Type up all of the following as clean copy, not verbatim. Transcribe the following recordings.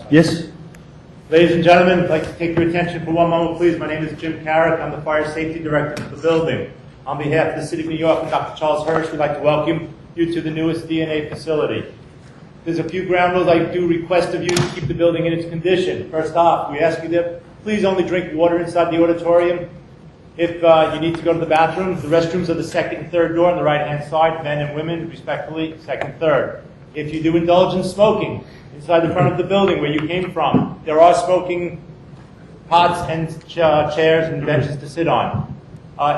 Yes. Ladies and gentlemen, I'd like to take your attention for one moment, please. My name is Jim Carrick. I'm the Fire Safety Director for the building. On behalf of the City of New York and Dr. Charles Hirsch, we'd like to welcome you to the newest DNA facility. There's a few ground rules I do request of you to keep the building in its condition. First off, we ask you to please only drink water inside the auditorium. If you need to go to the bathroom, the restrooms are the second and third door on the right-hand side, men and women, respectively, second, third. If you do indulge in smoking inside the front of the building where you came from, there are smoking pots and chairs and benches to sit on.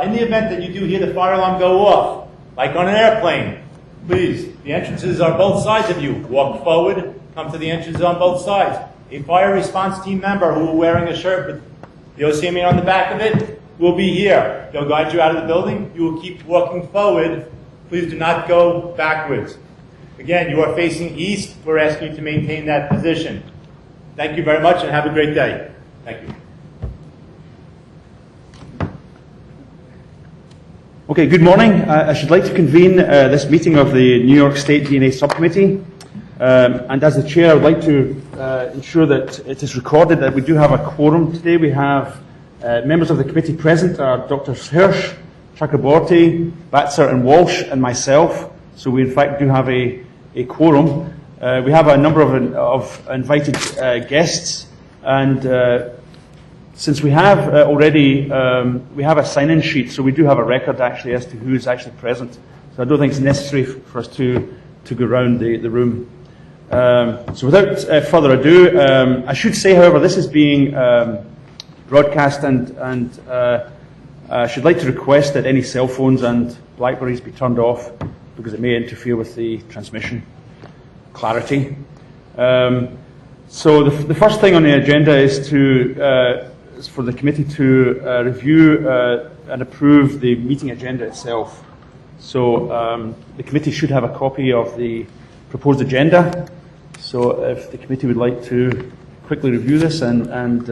In the event that you do hear the fire alarm go off, like on an airplane, please, the entrances are both sides of you. Walk forward, come to the entrances on both sides. A fire response team member who is wearing a shirt with the OCMA on the back of it will be here. They'll guide you out of the building. You will keep walking forward. Please do not go backwards. Again, you are facing east. We're asking you to maintain that position. Thank you very much and have a great day. Thank you. Okay, good morning. I should like to convene this meeting of the New York State DNA Subcommittee. And as the chair, I would like to ensure that it is recorded that we do have a quorum today. We have members of the committee present are Dr. Hirsch, Chakraborty, Batzer and Walsh and myself. So we in fact do have a quorum. We have a number of invited guests, and since we have already, we have a sign-in sheet, so we do have a record actually as to who is actually present. So I don't think it's necessary for us to go around the room. So without further ado, I should say, however, this is being broadcast, and I should like to request that any cell phones and Blackberries be turned off because it may interfere with the transmission clarity. So the first thing on the agenda is for the committee to review and approve the meeting agenda itself. So the committee should have a copy of the proposed agenda. So if the committee would like to quickly review this and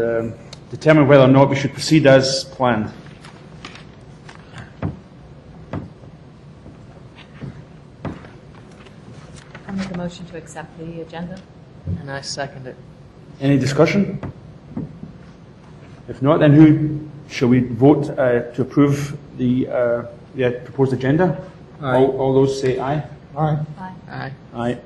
determine whether or not we should proceed as planned. I'll make a motion to accept the agenda. And I second it. Any discussion? If not, then shall we vote to approve the proposed agenda? Aye. All those say aye. Aye. Aye. Aye. Aye.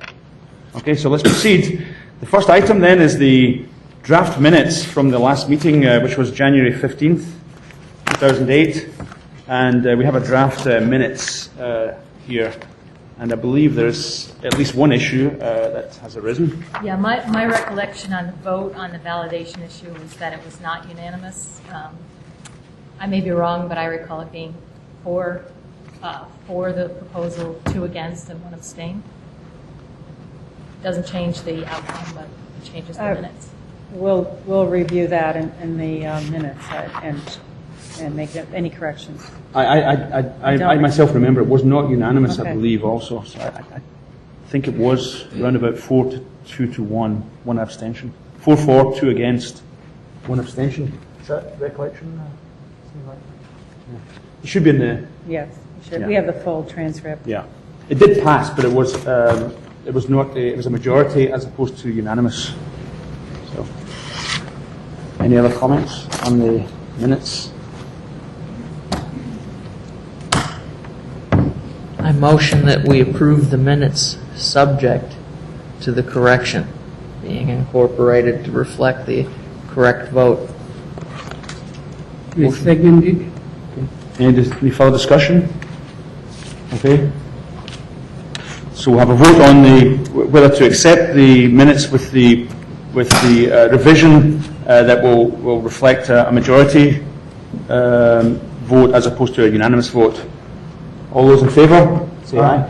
Okay, so let's proceed. The first item then is the draft minutes from the last meeting, which was January 15th, 2008. And we have a draft minutes here. And I believe there's at least one issue that has arisen. Yeah, my recollection on the vote on the validation issue was that it was not unanimous. I may be wrong, but I recall it being for the proposal, 2 against, and 1 abstain. Doesn't change the outcome, but it changes the minutes. We'll review that in the minutes and make any corrections. I myself remember it was not unanimous, okay. I believe, also. So I think it was around about 4-2 to 1, 1 abstention. 4-4, 2 against, 1 abstention. Is that recollection? Yeah. It should be in the... Yes, we should. Yeah. We have the full transcript. Yeah. It did pass, but it was not. It was a majority as opposed to unanimous. So, any other comments on the minutes? I motion that we approve the minutes subject to the correction being incorporated to reflect the correct vote. Seconded. Any further discussion? Okay. So we'll have a vote on whether to accept the minutes with the revision that will reflect a majority vote as opposed to a unanimous vote. All those in favour, say aye.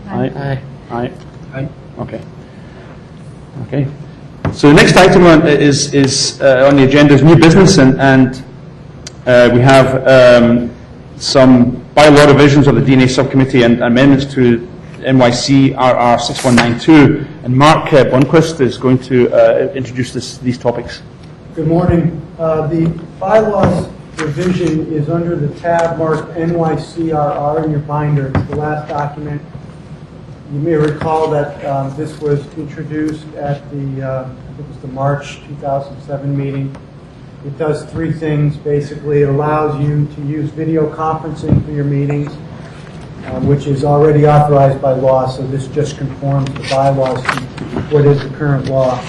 Aye. Aye. Aye. Aye. Okay. Okay. So the next item is on the agenda is new business, and we have some bylaw revisions of the DNA subcommittee and amendments to NYC RR 6192, and Mark Bunquist is going to introduce these topics. Good morning. The bylaws revision is under the tab marked NYCRR in your binder. It's the last document You may recall that this was introduced at the, I think it was the March 2007 meeting. It does three things, basically. It allows you to use video conferencing for your meetings, which is already authorized by law, so this just conforms the bylaws to what is the current law.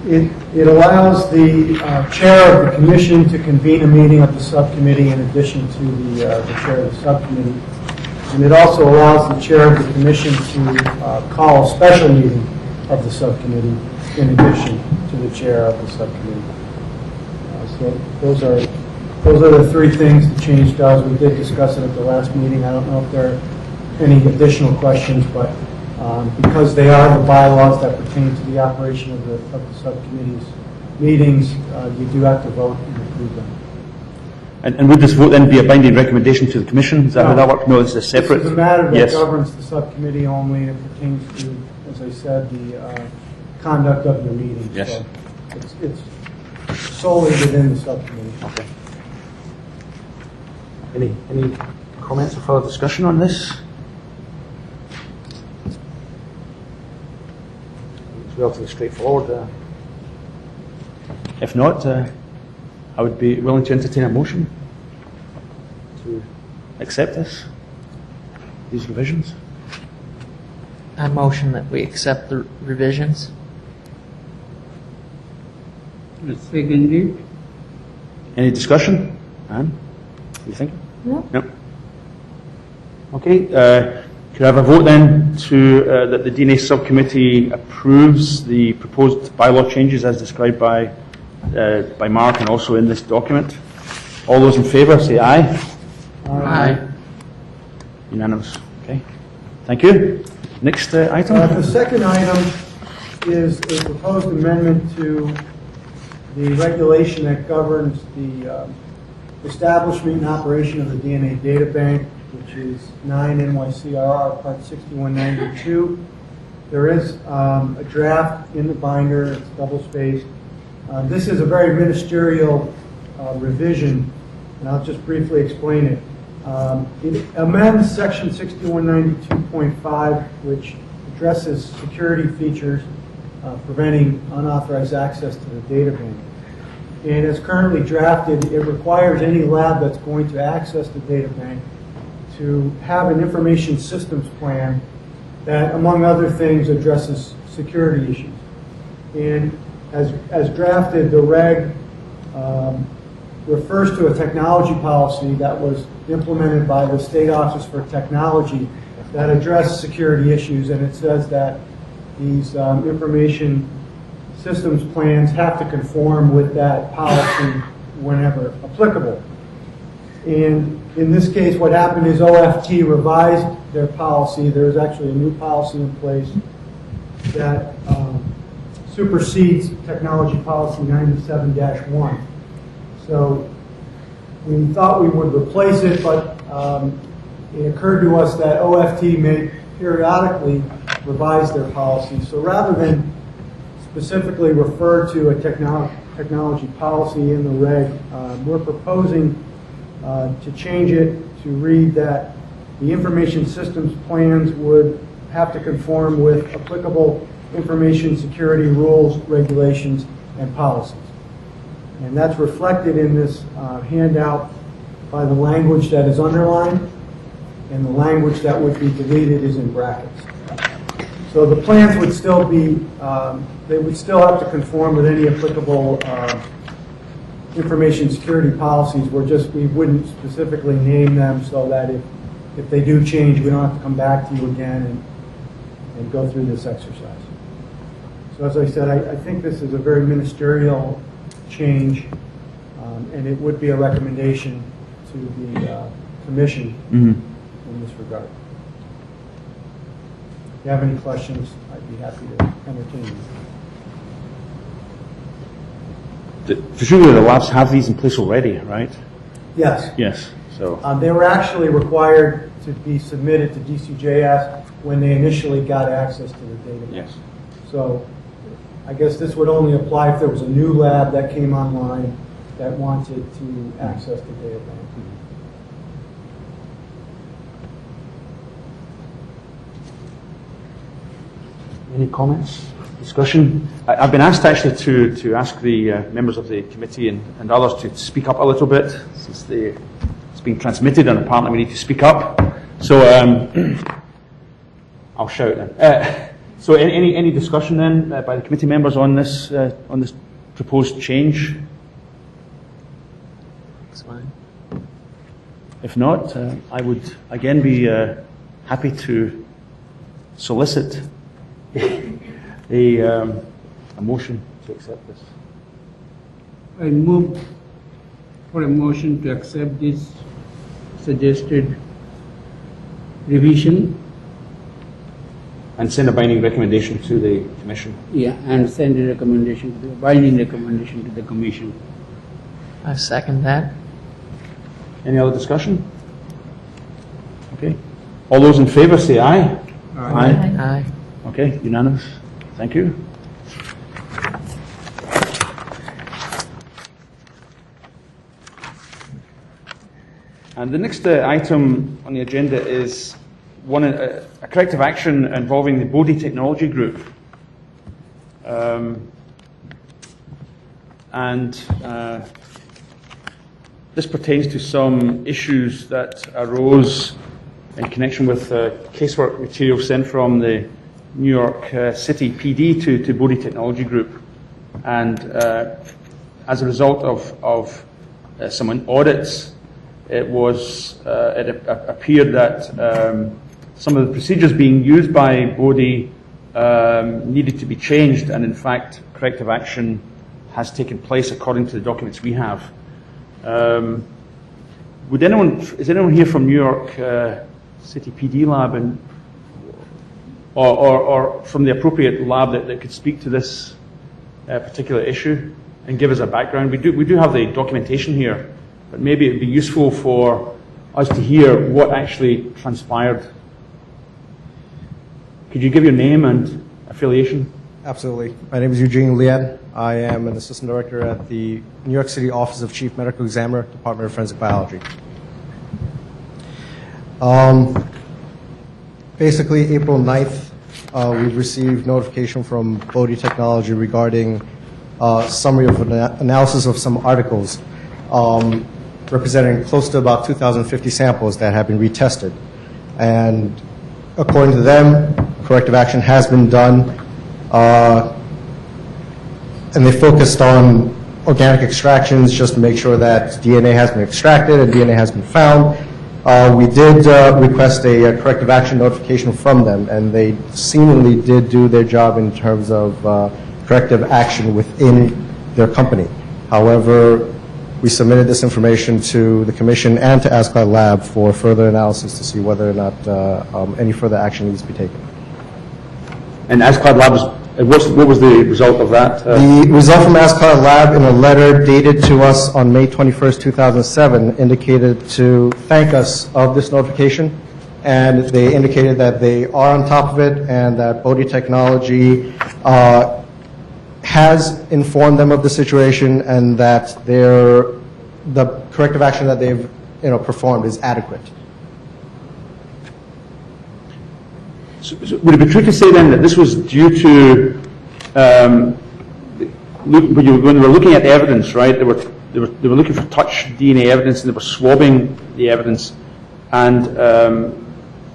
It allows the chair of the commission to convene a meeting of the subcommittee in addition to the chair of the subcommittee. And it also allows the chair of the commission to call a special meeting of the subcommittee in addition to the chair of the subcommittee. So those are the three things the change does. We did discuss it at the last meeting. I don't know if there are any additional questions, but because they are the bylaws that pertain to the operation of the subcommittee's meetings, you do have to vote and approve them. And would this vote then be a binding recommendation to the Commission? Is that how that works? No, it's a separate. This is a matter that Yes. governs the subcommittee only. It pertains to, as I said, the conduct of your meeting. Yes. So it's solely within the subcommittee. Okay. Any comments or further discussion on this? It's relatively straightforward. If not, I would be willing to entertain a motion to accept these revisions. I motion that we accept the revisions. Seconded. Any discussion? Anne, what do you think? No. No. Okay. Could I have a vote then to that the DNA subcommittee approves the proposed bylaw changes as described by Mark and also in this document? All those in favour say aye. Aye. Unanimous. Okay. Thank you. Next item. The second item is a proposed amendment to the regulation that governs the establishment and operation of the DNA data bank, which is 9 NYCRR Part 6192. There is a draft in the binder. It's double-spaced. This is a very ministerial revision, and I'll just briefly explain it. It amends Section 6192.5, which addresses security features preventing unauthorized access to the data bank. And as currently drafted, it requires any lab that's going to access the data bank to have an information systems plan that, among other things, addresses security issues. And as drafted, the reg refers to a technology policy that was implemented by the State Office for Technology that addressed security issues, and it says that these information systems plans have to conform with that policy whenever applicable. And in this case, what happened is OFT revised their policy. There's actually a new policy in place that supersedes Technology Policy 97-1. So we thought we would replace it, but it occurred to us that OFT may periodically revise their policy. So rather than specifically refer to a technology policy in the reg, we're proposing to change it to read that the information systems plans would have to conform with applicable information security rules, regulations, and policies. And that's reflected in this handout by the language that is underlined, and the language that would be deleted is in brackets. So the plans would still be, they would still have to conform with any applicable information security policies. We wouldn't specifically name them so that if they do change, we don't have to come back to you again and go through this exercise. So as I said, I think this is a very ministerial change, and it would be a recommendation to the commission in this regard. If you have any questions, I'd be happy to entertain them. Presumably the labs have these in place already, right? Yes. Yes. So. They were actually required to be submitted to DCJS when they initially got access to the database. Yes. So I guess this would only apply if there was a new lab that came online that wanted to access the data bank. Any comments, discussion? I've been asked actually to ask the members of the committee and others to speak up a little bit since it's being transmitted and apparently we need to speak up. So I'll shout then. So any discussion then by the committee members on this proposed change? That's fine. If not, I would again be happy to solicit a motion to accept this. I move for a motion to accept this suggested revision, And send a binding recommendation to the Commission. yeah, and send a recommendation, binding recommendation to the Commission. I second that. Any other discussion? Okay. All those in favour say aye. Aye. Aye. Okay, unanimous. Thank you. And the next item on the agenda is a corrective action involving the Bodhi Technology Group. This pertains to some issues that arose in connection with casework material sent from the New York City PD to Bodhi Technology Group. And as a result of some audits, it appeared that some of the procedures being used by Bodhi needed to be changed, and in fact, corrective action has taken place according to the documents we have. Is anyone here from New York City PD lab, or from the appropriate lab that could speak to this particular issue and give us a background? We do have the documentation here, but maybe it would be useful for us to hear what actually transpired. Could you give your name and affiliation? Absolutely. My name is Eugene Lian. I am an assistant director at the New York City Office of Chief Medical Examiner, Department of Forensic Biology. Basically, April 9th, we received notification from Bodhi Technology regarding summary of analysis of some articles representing close to about 2,050 samples that have been retested. And according to them, corrective action has been done, and they focused on organic extractions just to make sure that DNA has been extracted and DNA has been found. We did request a corrective action notification from them, and they seemingly did do their job in terms of corrective action within their company. However, we submitted this information to the Commission and to ASCI Lab for further analysis to see whether or not any further action needs to be taken. And ASCI Labs, what was the result of that? The result from ASCI Lab in a letter dated to us on May 21st, 2007 indicated to thank us of this notification, and they indicated that they are on top of it and that Bodhi Technology has informed them of the situation and that the corrective action that they've performed is adequate. So would it be true to say then that this was due to when they were looking at evidence, right? They were looking for touch DNA evidence and they were swabbing the evidence, and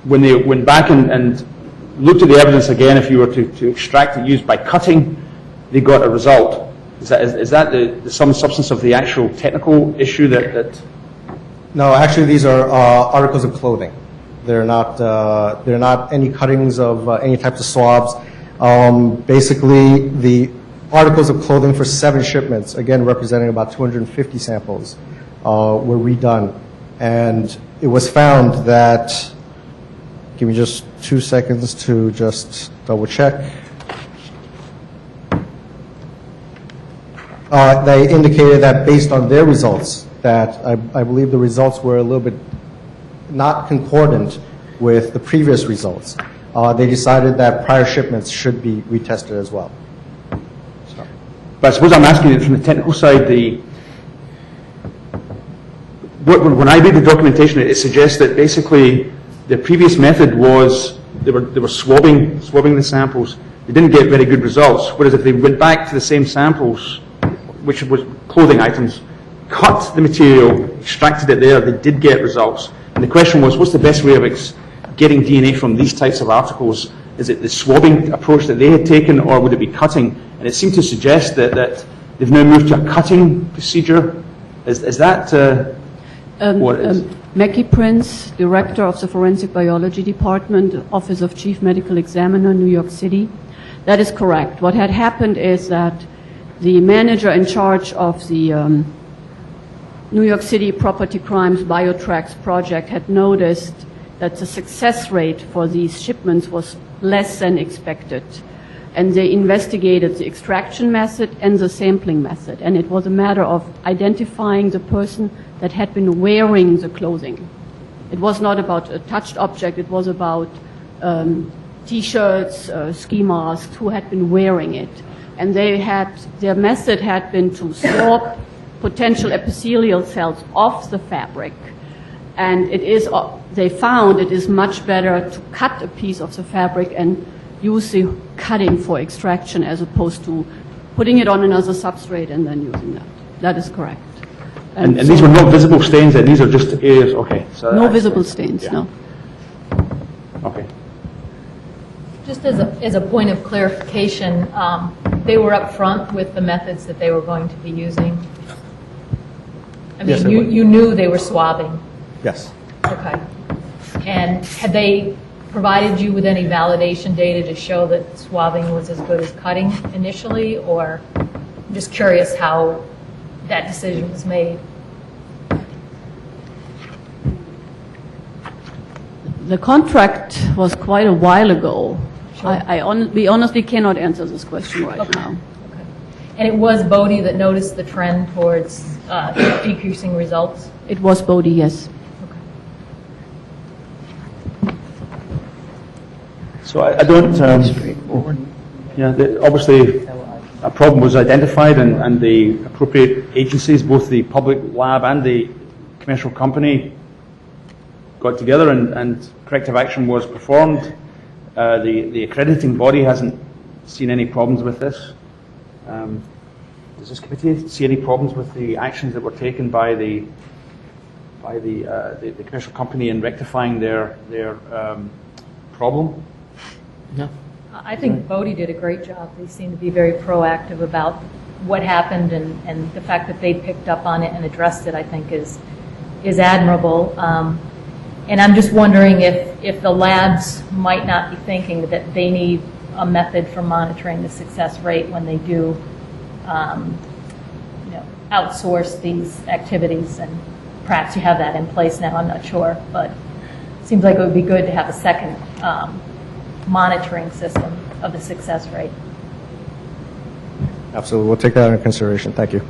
when they went back and looked at the evidence again, if you were to extract it used by cutting, they got a result. Is that the some substance of the actual technical issue that? No, actually, these are articles of clothing. They're not any cuttings of any types of swabs. Basically, the articles of clothing for 7 shipments, again representing about 250 samples, were redone, and it was found that. Give me just 2 seconds to just double check. They indicated that based on their results, that I believe the results were a little bit not concordant with the previous results. They decided that prior shipments should be retested as well. So. But I suppose I'm asking it from the technical side. When I read the documentation, it suggests that basically the previous method was they were swabbing the samples, they didn't get very good results. Whereas if they went back to the same samples, which was clothing items, cut the material, extracted it there, they did get results. And the question was, what's the best way of getting DNA from these types of articles? Is it the swabbing approach that they had taken, or would it be cutting? And it seemed to suggest that they've now moved to a cutting procedure. Is that what it is? Mackie Prince, Director of the Forensic Biology Department, Office of Chief Medical Examiner, New York City. That is correct. What had happened is that the manager in charge of the New York City Property Crimes Biotracks project had noticed that the success rate for these shipments was less than expected. And they investigated the extraction method and the sampling method. And it was a matter of identifying the person that had been wearing the clothing. It was not about a touched object, it was about T-shirts, ski masks, who had been wearing it. And their method had been to swab potential epithelial cells off the fabric. And they found it is much better to cut a piece of the fabric and use the cutting for extraction as opposed to putting it on another substrate and then using that. That is correct. And these were not visible stains, and these are just areas, okay. So no visible stains, yeah. No. Okay. Just as a point of clarification, they were up front with the methods that they were going to be using? I mean, Yes, you knew they were swabbing? Yes. Okay. And had they provided you with any validation data to show that swabbing was as good as cutting initially, or I'm just curious how that decision was made? The contract was quite a while ago. Sure. We honestly cannot answer this question right now. Okay. And it was Bodie that noticed the trend towards decreasing results? It was Bodie, yes. So I don't. Straightforward. Yeah, obviously a problem was identified, and the appropriate agencies, both the public lab and the commercial company, got together and corrective action was performed. The accrediting body hasn't seen any problems with this. Does this committee see any problems with the actions that were taken by the commercial company in rectifying their problem? No. I think Bodie did a great job. They seem to be very proactive about what happened, and the fact that they picked up on it and addressed it, I think, is admirable. And I'm just wondering if the labs might not be thinking that they need a method for monitoring the success rate when they do outsource these activities, and perhaps you have that in place now, I'm not sure, but it seems like it would be good to have a second monitoring system of the success rate. Absolutely. We'll take that into consideration. Thank you.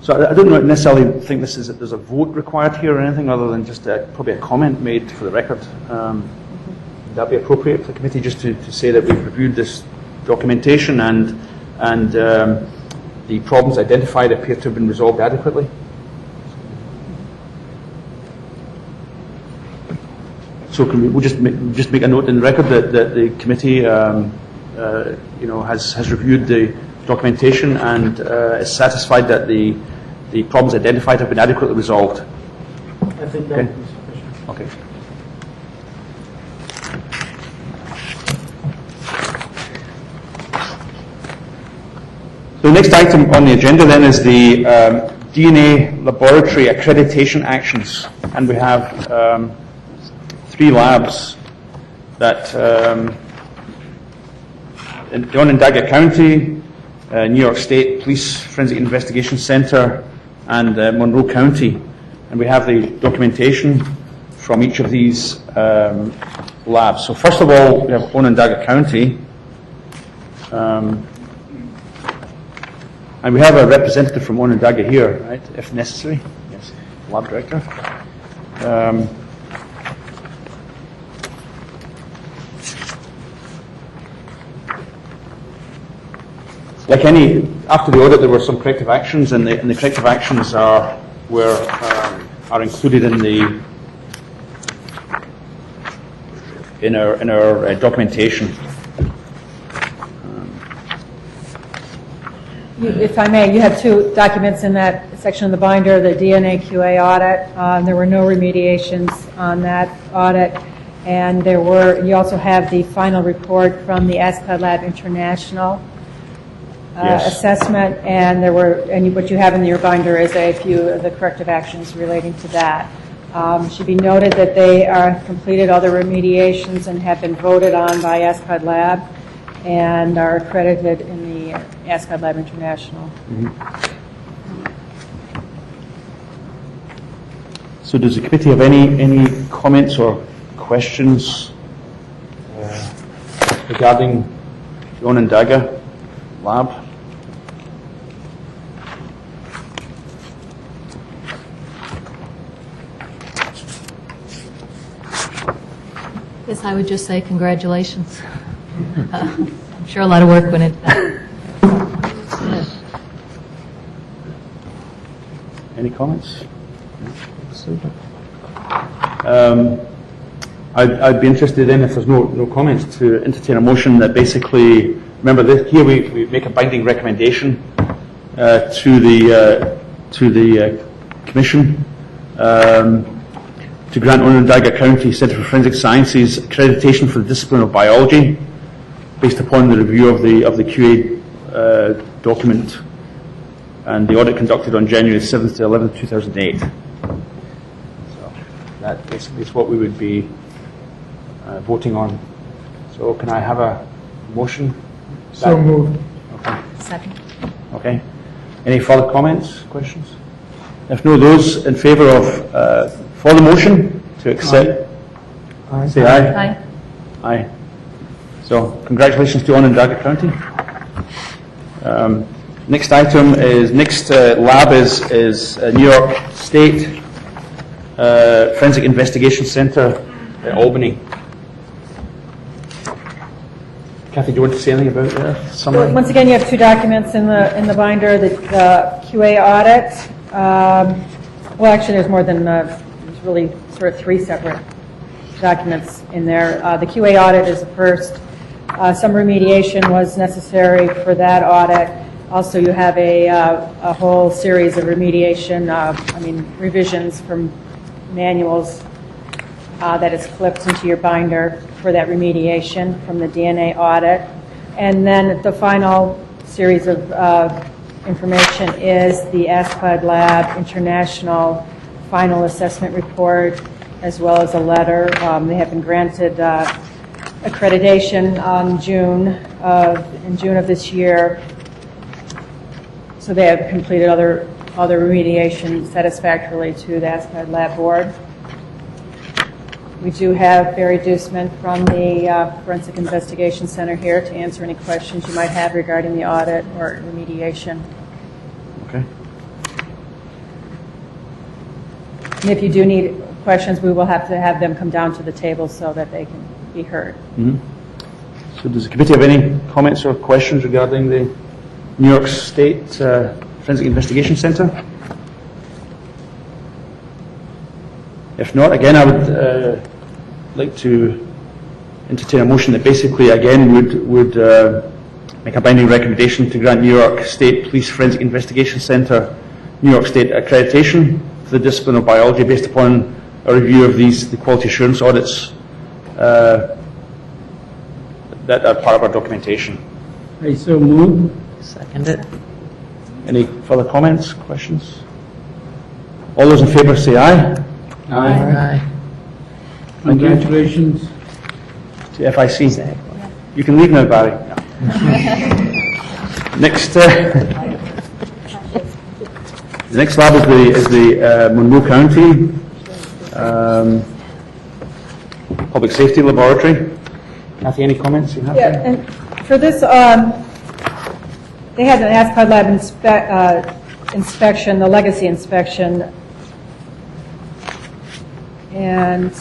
So I don't necessarily think there's a vote required here or anything other than just probably a comment made for the record. Would that be appropriate for the committee just to say that we've reviewed this documentation and the problems identified appear to have been resolved adequately? So can we just make a note in the record that the committee has reviewed the documentation and is satisfied that the problems identified have been adequately resolved? I think that would be sufficient. Okay. So the next item on the agenda then is the DNA laboratory accreditation actions, and we have 3 labs that in the Onondaga County, New York State Police Forensic Investigation Center, and Monroe County. And we have the documentation from each of these labs. So first of all, we have Onondaga County. And we have a representative from Onondaga here, right, if necessary. Yes, lab director. Like after the audit, there were some corrective actions, and the corrective actions are included in our documentation. If I may, you have two documents in that section of the binder, the DNA QA audit. There were no remediations on that audit. And you also have the final report from the ASCOD Lab International assessment, and what you have in your binder is a few of the corrective actions relating to that. It should be noted that they are completed other remediations and have been voted on by ASCOD Lab and are accredited in the ASCOD Lab International. So does the committee have any comments or questions regarding the Onondaga lab? Yes, I would just say congratulations. I'm sure a lot of work went into that. Any comments? I'd be interested in, if there's no comments, to entertain a motion that basically, remember this, here we make a binding recommendation to the Commission to grant Onondaga County Centre for Forensic Sciences accreditation for the discipline of biology based upon the review of the QA document and the audit conducted on January 7th to 11th, 2008. So that basically is what we would be voting on. So can I have a motion? So moved. Okay. Second. Okay. Any further comments, questions? If no, those in favour of for the motion to accept, say aye. Aye. Aye. So congratulations to Onondaga County. Next item is lab is New York State Forensic Investigation Center at Albany. Kathy, do you want to say anything about that? Summary? Once again, you have two documents in the binder, the QA audit. Well, actually, there's more than, there's really sort of three separate documents in there. The QA audit is the first. Some remediation was necessary for that audit. Also, you have a whole series of remediation, revisions from manuals that is clipped into your binder for that remediation from the DNA audit. And then the final series of information is the ASCOD Lab International final assessment report, as well as a letter. They have been granted accreditation in June of this year. So they have completed other remediation satisfactorily to the ASCOD Lab Board. We do have Barry Deuceman from the Forensic Investigation Center here to answer any questions you might have regarding the audit or remediation. Okay. And if you do need questions, we will have to have them come down to the table so that they can be heard. Mm-hmm. So does the committee have any comments or questions regarding the New York State Forensic Investigation Center? If not, again, I would like to entertain a motion that basically, again, would make a binding recommendation to grant New York State Police Forensic Investigation Center New York State accreditation for the discipline of biology based upon a review of the quality assurance audits that are part of our documentation. I so move. Second it. Any further comments, questions? All those in favour say aye. Aye. Congratulations. To FIC. You can leave now, Barry. Next, the next lab is the Monroe County Public Safety Laboratory. Kathy, any comments you have? Yeah, and for this, they had an ASCOD Lab inspection, the legacy inspection, and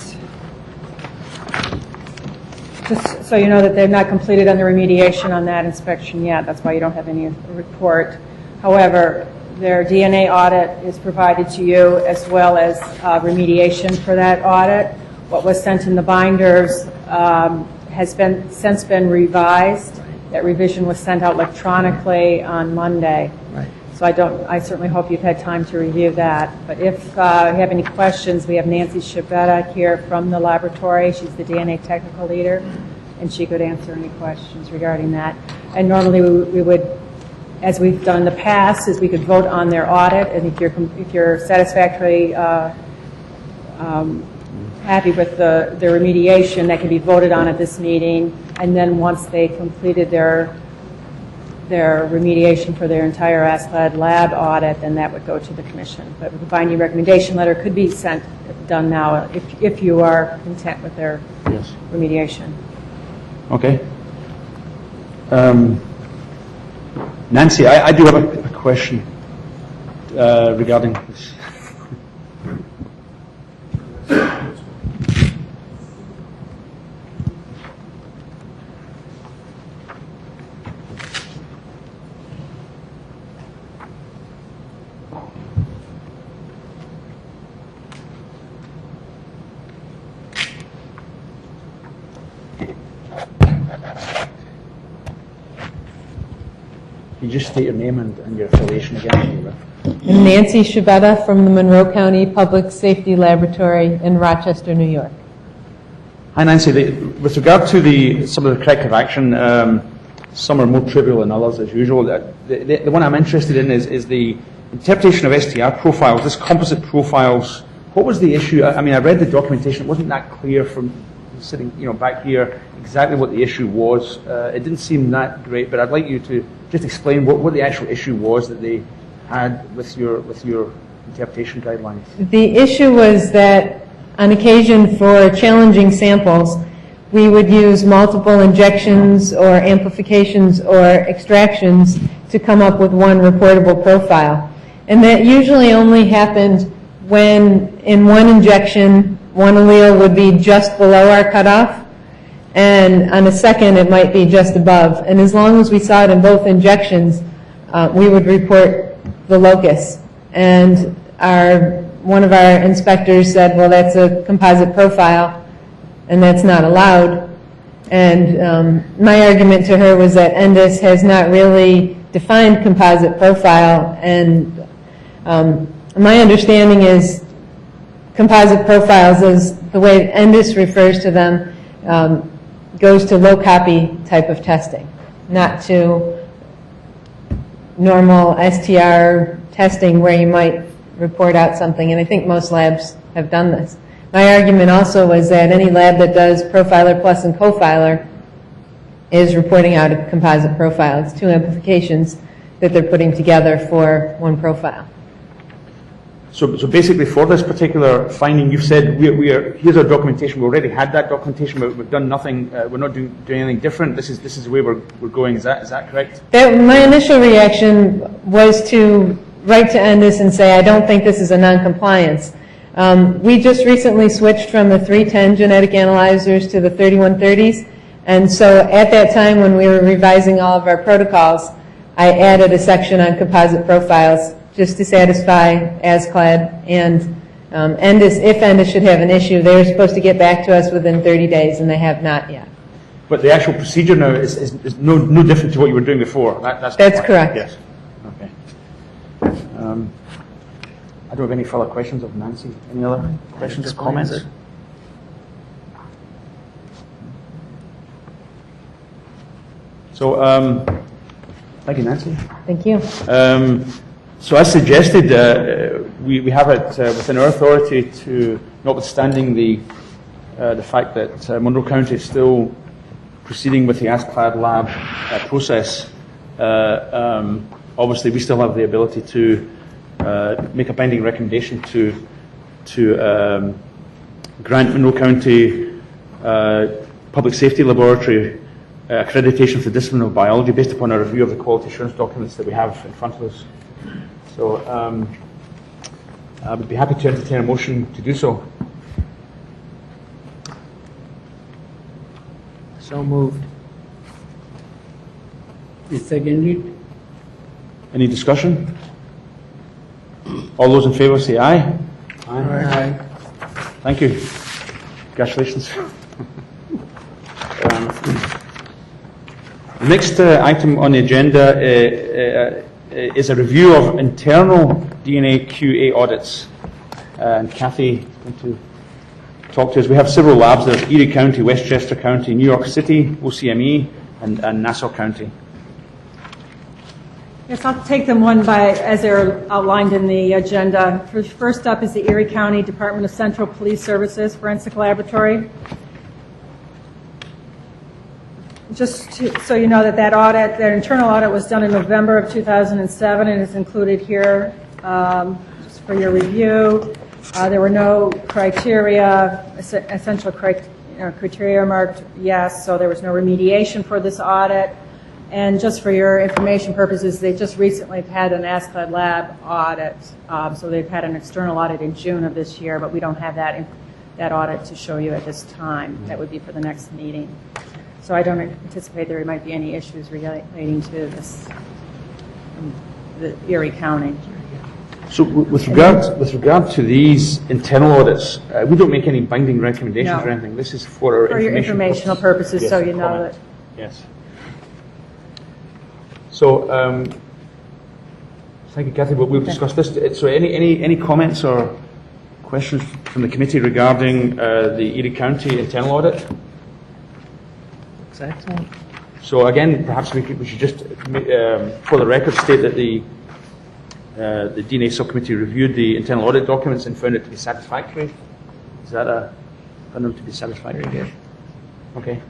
just so you know that they've not completed on the remediation on that inspection yet. That's why you don't have any report. However, their DNA audit is provided to you as well as remediation for that audit. What was sent in the binders has since been revised That revision was sent out electronically on Monday. Right. So I certainly hope you've had time to review that. But if you have any questions, we have Nancy Shabetta here from the laboratory. She's the DNA technical leader, and she could answer any questions regarding that. And normally we would, as we've done in the past, is we could vote on their audit, and if you're satisfactorily happy with the remediation, that can be voted on at this meeting. And then once they completed their remediation for their entire ASCLD lab audit, then that would go to the commission. But the binding recommendation letter could be done now if you are content with their remediation. Okay. Nancy, I do have a question regarding this. Can you just state your name and your affiliation again? I'm Nancy Shabetta from the Monroe County Public Safety Laboratory in Rochester, New York. Hi, Nancy. With regard to some of the corrective action, some are more trivial than others, as usual. The one I'm interested in is the interpretation of STR profiles, this composite profiles. What was the issue? I mean, I read the documentation. It wasn't that clear from sitting, back here exactly what the issue was. It didn't seem that great, but I'd like you to just explain what the actual issue was that they had with your interpretation guidelines. The issue was that on occasion for challenging samples, we would use multiple injections or amplifications or extractions to come up with one reportable profile. And that usually only happened when in one injection, one allele would be just below our cutoff, and on a second it might be just above. And as long as we saw it in both injections, we would report the locus. And one of our inspectors said, well, that's a composite profile, and that's not allowed. And my argument to her was that ENDIS has not really defined composite profile, and my understanding is composite profiles, as the way ENDIS refers to them, goes to low copy type of testing, not to normal STR testing where you might report out something, and I think most labs have done this. My argument also was that any lab that does Profiler Plus and Cofiler is reporting out a composite profile. It's two amplifications that they're putting together for one profile. So basically, for this particular finding, you've said here's our documentation. We already had that documentation. We've done nothing. We're not doing anything different. This is the way we're going. Is that correct? My initial reaction was to write to ENDIS and say, I don't think this is a non-compliance. We just recently switched from the 310 genetic analyzers to the 3130s, and so at that time when we were revising all of our protocols, I added a section on composite profiles just to satisfy ASCLD, and if ENDIS should have an issue, they're supposed to get back to us within 30 days, and they have not yet. But the actual procedure now is no different to what you were doing before. That's correct. Yes. Okay. I don't have any further questions of Nancy. Any other questions or comments? So, thank you, Nancy. Thank you. So as suggested, we have it within our authority to, notwithstanding the fact that Monroe County is still proceeding with the ASCLD lab process, obviously we still have the ability to make a binding recommendation to grant Monroe County Public Safety Laboratory accreditation for the discipline of biology based upon a review of the quality assurance documents that we have in front of us. So I would be happy to entertain a motion to do so. So moved. Is seconded? Any discussion? All those in favour say aye. Aye. Thank you. Congratulations. The next item on the agenda is a review of internal DNA QA audits. And Kathy is going to talk to us. We have several labs. There's Erie County, Westchester County, New York City, OCME, and Nassau County. Yes, I'll take them one by, as they're outlined in the agenda. First up is the Erie County Department of Central Police Services Forensic Laboratory. Just so you know that audit, that internal audit was done in November of 2007 and is included here just for your review. There were no criteria, essential criteria marked yes, so there was no remediation for this audit. And just for your information purposes, they just recently had an ASCLD lab audit. So they've had an external audit in June of this year, but we don't have that audit to show you at this time. That would be for the next meeting. So I don't anticipate there might be any issues relating to this, the Erie County. So with regard to these internal audits, we don't make any binding recommendations or anything. This is for our your informational purposes, yes, so you know that. Yes. So, thank you, Kathy. We'll discuss this. So, any comments or questions from the committee regarding the Erie County internal audit? Excellent. So, again, perhaps we should just, for the record, state that the DNA subcommittee reviewed the internal audit documents and found it to be satisfactory. Is that found them to be satisfactory? Yes. Okay.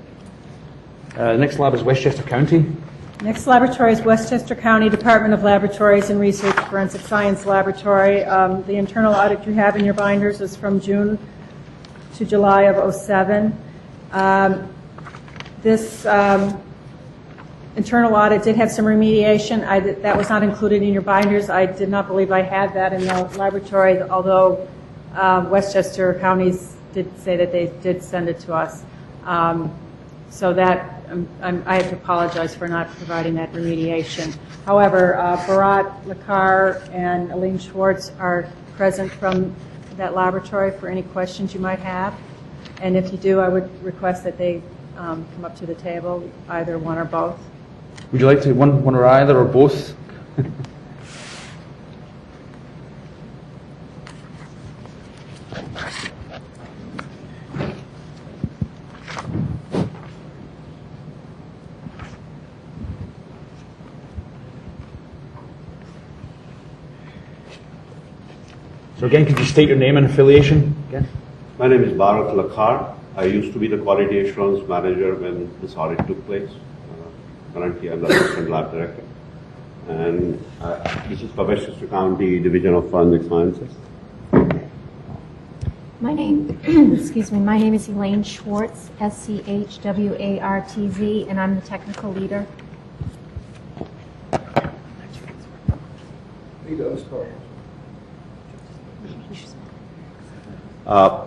The next lab is Westchester County. Next laboratory is Westchester County Department of Laboratories and Research Forensic Science Laboratory. The internal audit you have in your binders is from June to July of 2007. This internal audit did have some remediation. That was not included in your binders. I did not believe I had that in the laboratory, although Westchester counties did say that they did send it to us. So that I have to apologize for not providing that remediation. However, Barat Lakar and Aline Schwartz are present from that laboratory for any questions you might have. And if you do, I would request that they come up to the table, either one or both. Would you like to one or either or both? So again, could you state your name and affiliation again? My name is Bharat Lakhar. I used to be the quality assurance manager when this audit took place. Currently, I'm the assistant lab director. And this is for Westchester County Division of Forensic Sciences. My name, excuse me, my name is Elaine Schwartz, SCHWARTZ, and I'm the technical leader.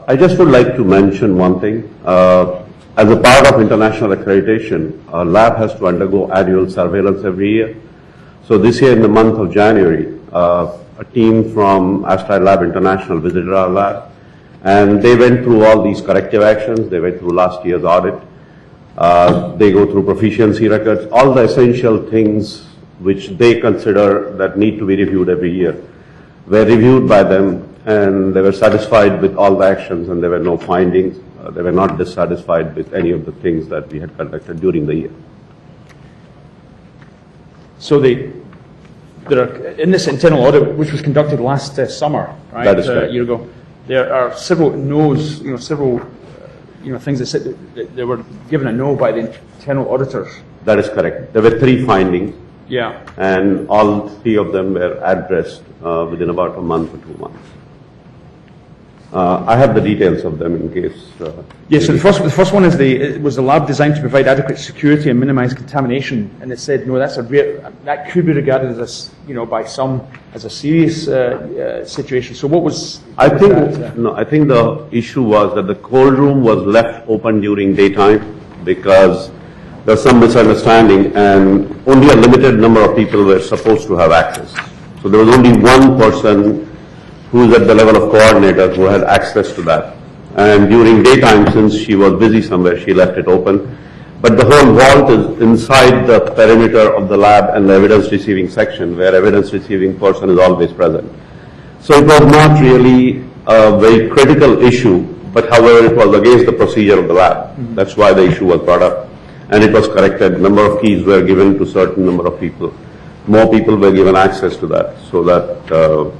I just would like to mention one thing. As a part of international accreditation, our lab has to undergo annual surveillance every year. So this year in the month of January, a team from Astrid Lab International visited our lab, and they went through all these corrective actions. They went through last year's audit. They go through proficiency records, all the essential things which they consider that need to be reviewed every year were reviewed by them, and they were satisfied with all the actions, and there were no findings. They were not dissatisfied with any of the things that we had conducted during the year. So there are, in this internal audit, which was conducted last summer, right? That is correct. A year ago, there are several no's, several things that said that they were given a no by the internal auditors. That is correct. There were 3 findings. Yeah. And all 3 of them were addressed within about a month or 2 months. I have the details of them in case. Yes. So the first one is was the lab designed to provide adequate security and minimize contamination? And it said no. That could be regarded as by some as a serious situation. So what was? I think the issue was that the cold room was left open during daytime because there was some misunderstanding, and only a limited number of people were supposed to have access. So there was only one person who is at the level of coordinator who had access to that. And during daytime, since she was busy somewhere, she left it open. But the whole vault is inside the perimeter of the lab and the evidence receiving section, where evidence receiving person is always present. So it was not really a very critical issue, but however it was against the procedure of the lab. That's why the issue was brought up. And it was corrected. Number of keys were given to certain number of people. More people were given access to that, so that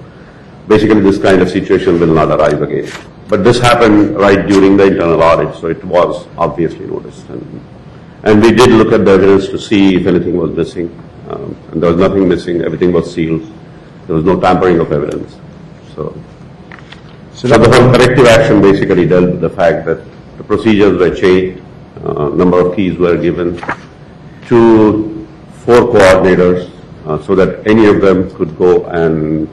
basically this kind of situation will not arise again. But this happened right during the internal audit, so it was obviously noticed. And we did look at the evidence to see if anything was missing. And there was nothing missing, everything was sealed. There was no tampering of evidence. So the whole corrective action basically dealt with the fact that the procedures were changed, number of keys were given to 4 coordinators so that any of them could go and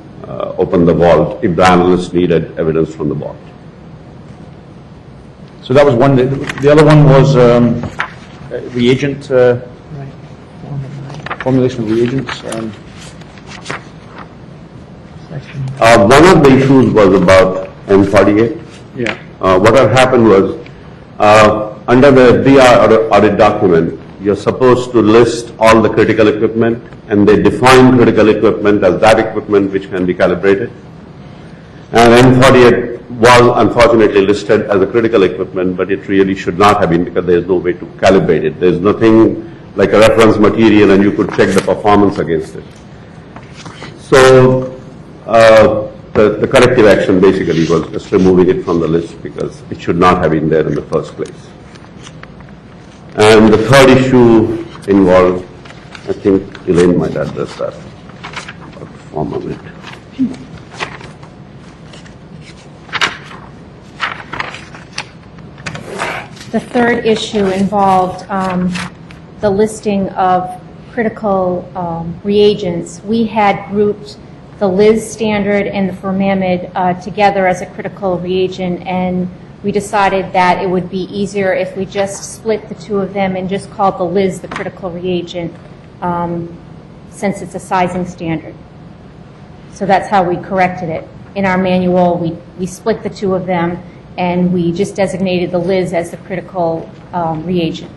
open the vault if the analyst needed evidence from the vault. So that was one. The other one was reagent, formulation of reagents. One of the issues was about M48. Yeah. What had happened was, under the FBI audit document, you're supposed to list all the critical equipment, and they define critical equipment as that equipment which can be calibrated. And M48 was unfortunately listed as a critical equipment, but it really should not have been because there is no way to calibrate it. There's nothing like a reference material and you could check the performance against it. So the corrective action basically was just removing it from the list because it should not have been there in the first place. And the third issue involved, I think Elaine might address that. Form of it. The third issue involved the listing of critical reagents. We had grouped the Liz standard and the formamid together as a critical reagent, and we decided that it would be easier if we just split the two of them and just called the Liz the critical reagent since it's a sizing standard. So that's how we corrected it. In our manual, we split the two of them and we just designated the Liz as the critical reagent.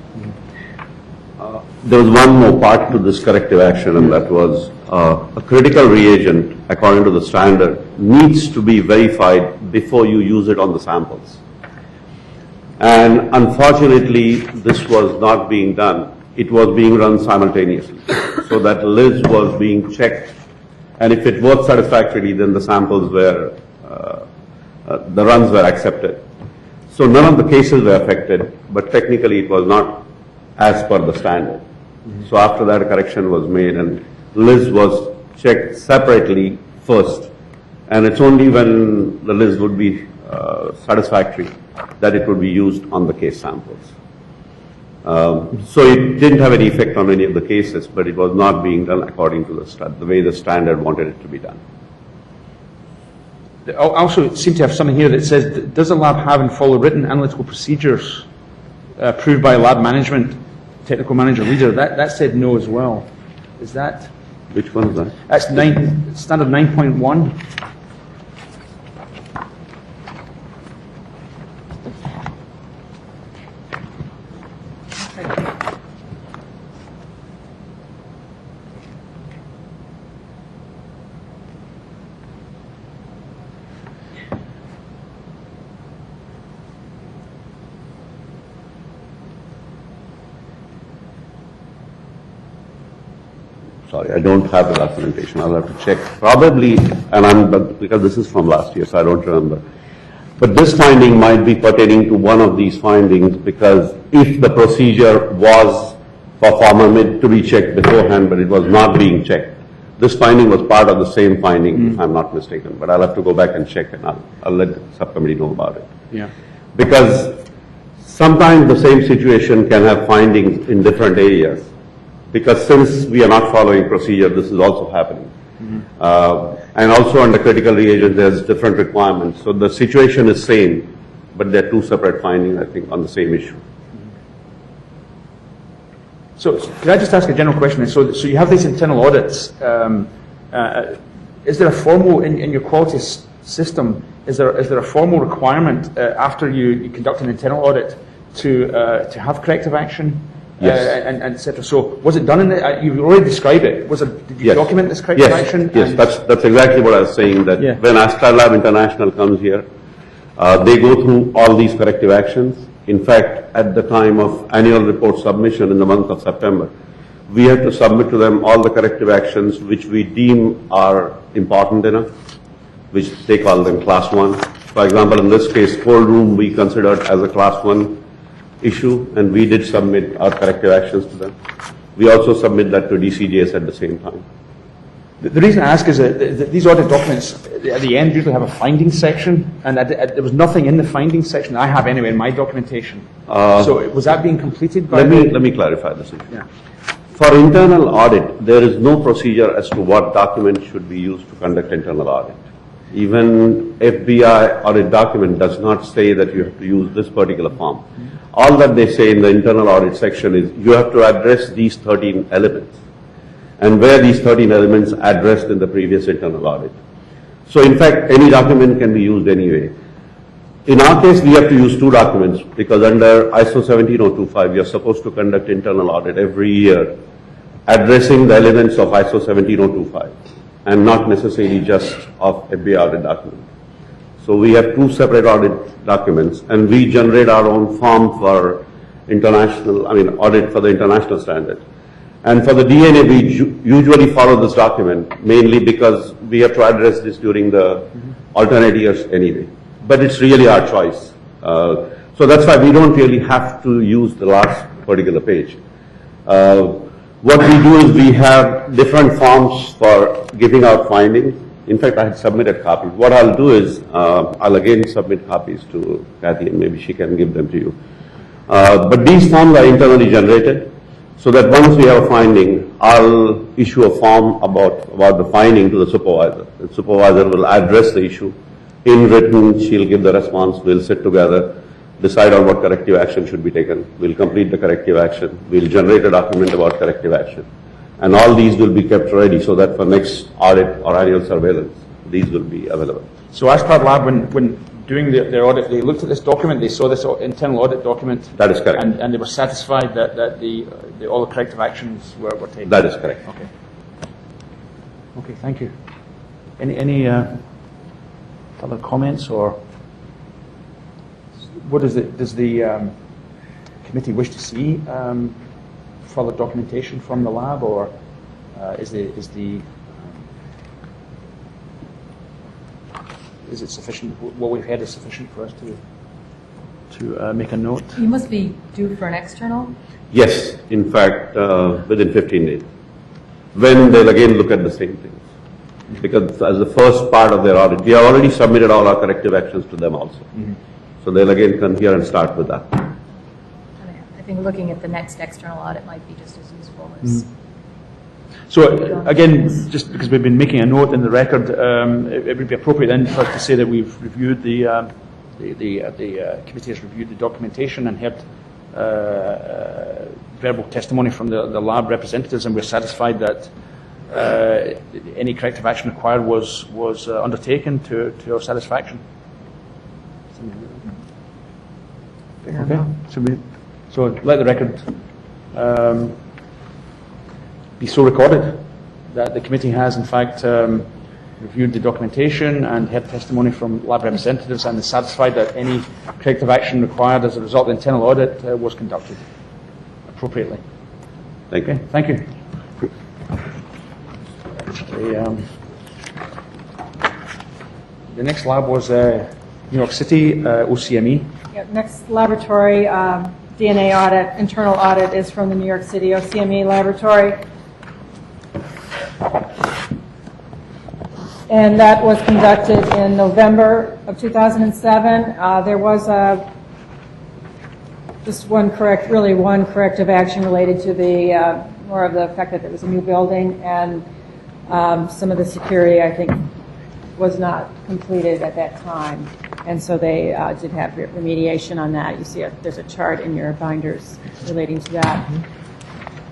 There was one more part to this corrective action, and that was a critical reagent, according to the standard, needs to be verified before you use it on the samples. And unfortunately, this was not being done. It was being run simultaneously. So that Liz was being checked, and if it worked satisfactorily, then the samples were, the runs were accepted. So none of the cases were affected, but technically it was not as per the standard. So after that, a correction was made, and Liz was checked separately first. And it's only when the Liz would be satisfactory that it would be used on the case samples. So it didn't have any effect on any of the cases, but it was not being done according to the way the standard wanted it to be done. I also seem to have something here that says, does the lab have and follow written analytical procedures approved by lab management, technical manager, leader? That said no as well. Is that? Which one is that? That's standard 9.1. Sorry, I don't have the documentation. I'll have to check. Probably, but because this is from last year, so I don't remember. But this finding might be pertaining to one of these findings, because if the procedure was for formamid to be checked beforehand, but it was not being checked, this finding was part of the same finding, if I'm not mistaken. But I'll have to go back and check, and I'll let the subcommittee know about it. Yeah. Because sometimes the same situation can have findings in different areas. Because since we are not following procedure, this is also happening. And also under critical reagents, there's different requirements. So the situation is same, but there are two separate findings, I think, on the same issue. So can I just ask a general question? So you have these internal audits. Is there a formal, in your quality system, is there a formal requirement after you conduct an internal audit to have corrective action Yes. and et cetera. So was it done in the, you already described it. Did you Yes. document this corrective Yes. action? Yes, And- that's exactly what I was saying, that Yeah. when Astrolab International comes here, they go through all these corrective actions. In fact, at the time of annual report submission in the month of September, we have to submit to them all the corrective actions which we deem are important enough, which they call them class 1. For example, in this case, cold room we considered as a class 1 issue, and we did submit our corrective actions to them. We also submit that to DCGS at the same time. The reason I ask is that these audit documents at the end usually have a findings section, and there was nothing in the findings section I have anyway in my documentation. So was that being completed by Let me clarify this issue. Yeah. For internal audit, there is no procedure as to what document should be used to conduct internal audit. Even FBI audit document does not say that you have to use this particular form. All that they say in the internal audit section is you have to address these 13 elements, and where these 13 elements addressed in the previous internal audit. So in fact, any document can be used anyway. In our case, we have to use 2 documents because under ISO 17025, you're supposed to conduct internal audit every year, addressing the elements of ISO 17025, and not necessarily just of FBI audit document. So we have 2 separate audit documents, and we generate our own form for audit for the international standard. And for the DNA, we usually follow this document, mainly because we have to address this during the alternate years anyway. But it's really our choice. So that's why we don't really have to use the last particular page. What we do is we have different forms for giving out findings. In fact, I had submitted copies. What I'll do is, I'll again submit copies to Kathy, and maybe she can give them to you. But these forms are internally generated, so that once we have a finding, I'll issue a form about the finding to the supervisor. The supervisor will address the issue. In written, she'll give the response. We'll sit together, decide on what corrective action should be taken. We'll complete the corrective action. We'll generate a document about corrective action. And all these will be kept ready so that for next audit or annual surveillance, these will be available. So Astrolab, when doing their audit, they looked at this document, they saw this internal audit document. That is correct. And they were satisfied that all the corrective actions were taken. That is correct. Okay. Okay, thank you. Any other comments, or what does the committee wish to see further documentation from the lab, or is it sufficient? What we've had is sufficient for us to make a note? You must be due for an external? Yes, in fact, within 15 days. When they'll again look at the same things. Because as the first part of their audit, we have already submitted all our corrective actions to them also. Mm-hmm. So they'll again come here and start with that. I think looking at the next external audit might be just as useful as... Mm-hmm. So again, just because we've been making a note in the record, it would be appropriate then for us to say that we've reviewed the committee has reviewed the documentation and heard verbal testimony from the lab representatives, and we're satisfied that any corrective action required was undertaken to our satisfaction. Okay, so let the record be so recorded that the committee has in fact reviewed the documentation and heard testimony from lab representatives and is satisfied that any corrective action required as a result of the internal audit was conducted appropriately. Thank you. Okay, thank you. The next lab was New York City, OCME. Yep, next laboratory DNA audit, internal audit is from the New York City OCME laboratory. And that was conducted in November of 2007. There was just one corrective action related to the more of the fact that it was a new building, and some of the security, I think, was not completed at that time. And so they did have remediation on that. You see there's a chart in your binders relating to that.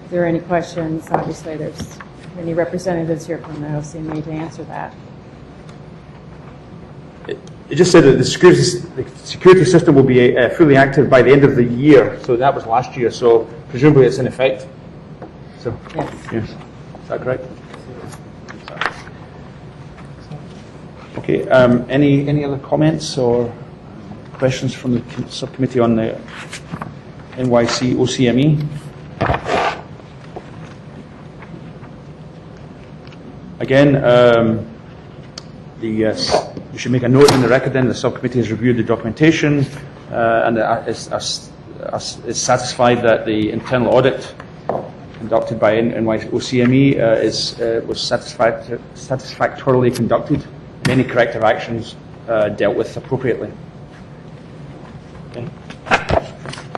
If there are any questions, obviously there's many representatives here from the OCME to answer that. It just said that the security system will be fully active by the end of the year. So that was last year. So presumably it's in effect. So, yes. Is that correct? Okay. Any other comments or questions from the subcommittee on the NYC OCME? Again, you should make a note in the record then the subcommittee has reviewed the documentation and is satisfied that the internal audit conducted by NYC OCME was satisfactorily conducted. Many corrective actions dealt with appropriately. Okay.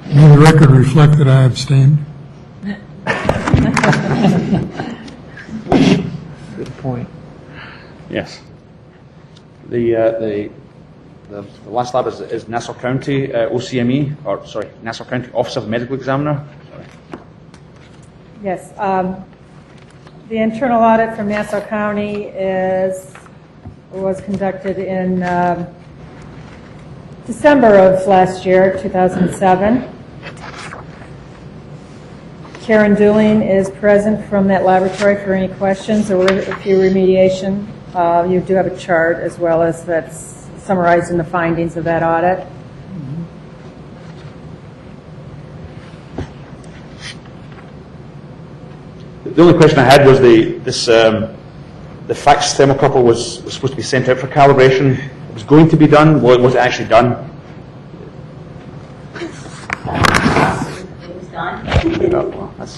May the record reflect that I abstained? Good point. Yes. The last lab is Nassau County OCME, or sorry, Nassau County Office of Medical Examiner. Sorry. Yes. The internal audit from Nassau County was conducted in December of last year, 2007. Karen Dooling is present from that laboratory for any questions or a few remediation. You do have a chart as well as that's summarizing the findings of that audit. The only question I had was the fax thermocouple was supposed to be sent out for calibration. It was going to be done. Was it actually done? It was done. Oh, well, that's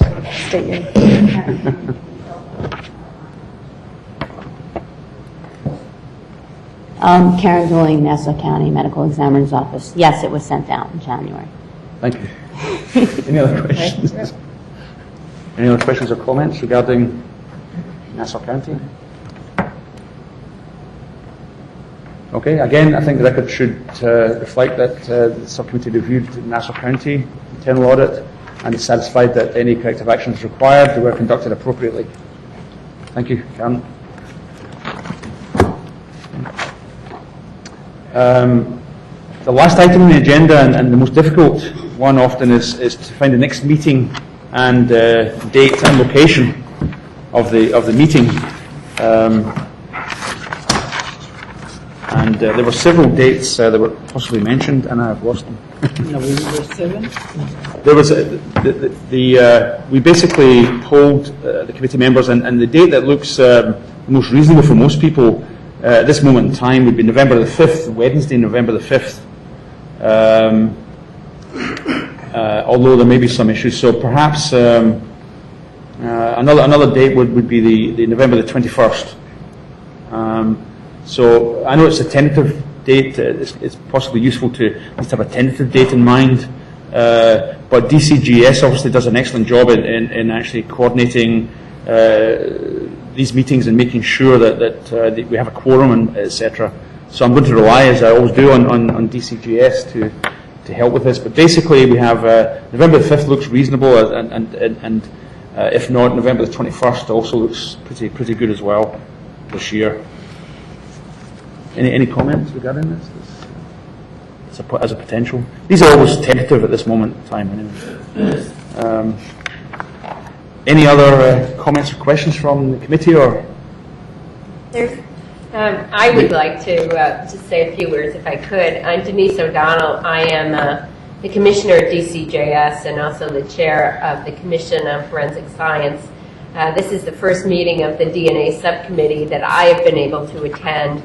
Karen Dooling, Nassau County Medical Examiner's Office. Yes, it was sent out in January. Thank you. Any other questions? Any other questions or comments regarding Nassau County? Okay, again, I think the record should reflect that the subcommittee reviewed Nassau County internal audit and is satisfied that any corrective actions required were conducted appropriately. Thank you, Karen. The last item on the agenda and the most difficult one often is to find the next meeting and date and location of the meeting. And there were several dates that were possibly mentioned, and I have lost them. November 7th? There was we basically polled the committee members, and the date that looks most reasonable for most people at this moment in time would be November the 5th, Wednesday, November the 5th. Although there may be some issues, so perhaps another date would be the November the 21st. So I know it's a tentative date. It's possibly useful to at least have a tentative date in mind. But DCGS obviously does an excellent job in actually coordinating these meetings and making sure that we have a quorum and etc. So I'm going to rely, as I always do, on DCGS to help with this. But basically, we have November the 5th looks reasonable, and if not, November the 21st also looks pretty good as well this year. Any comments regarding this as a potential? These are always tentative at this moment in time, anyway. Any other comments or questions from the committee? Or I would like to just say a few words if I could. I'm Denise O'Donnell. I am the commissioner at DCJS and also the chair of the Commission on Forensic Science. This is the first meeting of the DNA subcommittee that I have been able to attend.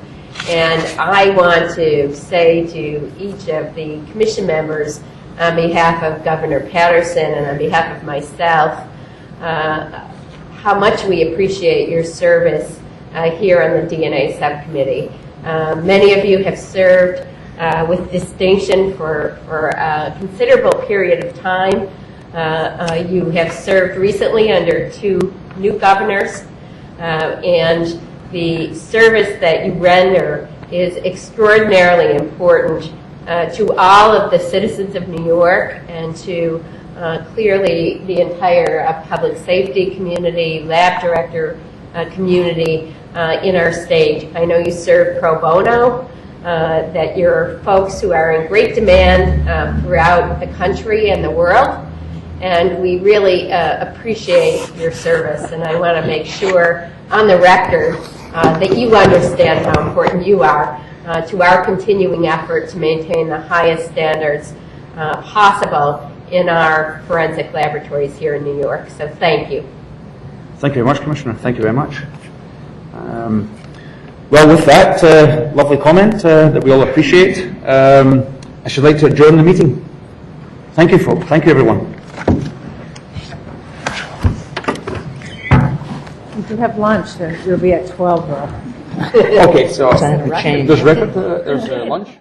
And I want to say to each of the commission members, on behalf of Governor Patterson and on behalf of myself, how much we appreciate your service here on the DNA subcommittee. Many of you have served with distinction for a considerable period of time. You have served recently under 2 new governors, and the service that you render is extraordinarily important to all of the citizens of New York and to clearly the entire public safety community, lab director community in our state. I know you serve pro bono, that you're folks who are in great demand throughout the country and the world. and we really appreciate your service. And I want to make sure on the record that you understand how important you are to our continuing effort to maintain the highest standards possible in our forensic laboratories here in New York. So thank you. Thank you very much, Commissioner. Thank you very much. Well, with that lovely comment that we all appreciate, I should like to adjourn the meeting. Thank you, folks. Thank you, everyone. We do have lunch. It'll be at 12, though. Okay, so Time to change. there's lunch.